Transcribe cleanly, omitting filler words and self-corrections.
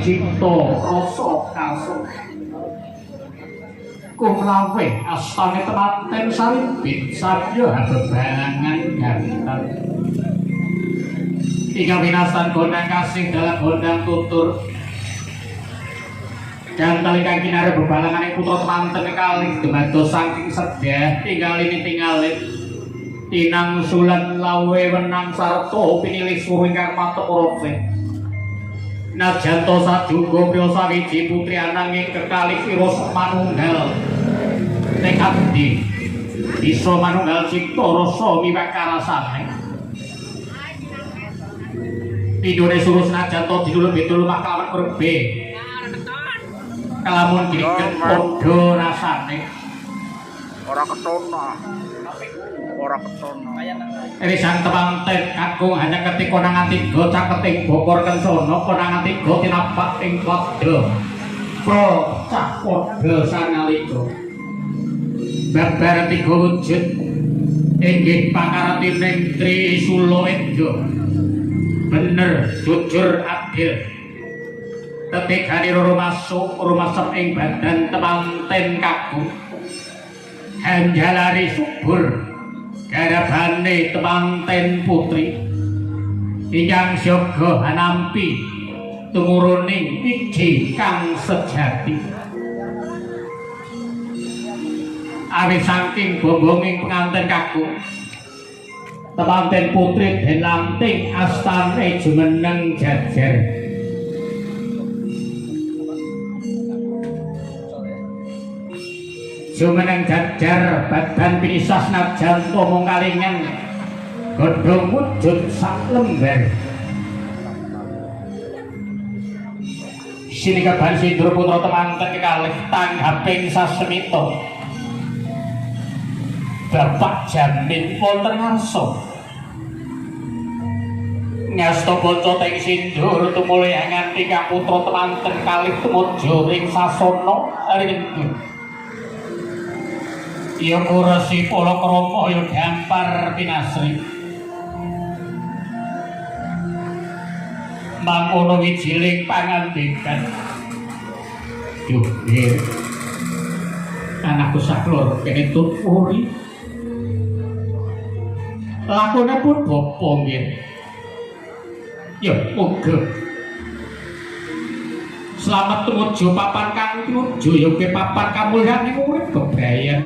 cipta rasa kasuk kumlawe astane temanten sarimpit sadya bebangan ganten ing winasan gondang kasih dalam gondang tutur gantel ingkang kinarep bebalangan putra temanten kalih dumados saking sedhah tingalin tinang sulan lawe wenang sarta pinilih suruh ingkang matuk rose najanto sajuga priya sawiji putri ananging kekalih virus manunggal tekadi bisa manunggal cipta rasa miwakarasane pidone suruh najanto didulung bidul maklawan kurbe kalamun diket padha rasane ora ketona Risang temanten kakung hanya ketika nangan tiga caketing bokor kensono konangan tiga tinapak ing padha pro cah padha sanalika babar tiga wujud inggih pakaratining Trisula Endra bener jujur adil tetikane rumasep ing badan temanten kakung hanjalari subur garabane temanten putri ingkang syoga anampi tumuruning wiji kang sejati awit saking bombonging penganten kakung temanten putri den lanting astane jumeneng jajar jumeneng jajar badan pinisas najanto mung kalingan godhong wujud sak lembar sinikaban Sindra putra temanten kekalih tanggaping sasemita bapak jamin wonten ngarsa ngasta baca teng sindur tumuli nganti kaputra temanten kalih tumuju ing sasana rindu ya kurasi palakrama ya gampar pinasri mangkono wijiling pangandikan duh anakku saklor kene tuturi lakone pun bapa nggih ya muga selamat tumuju papan kang tuju ya papan kamulyan ing urip bebrayan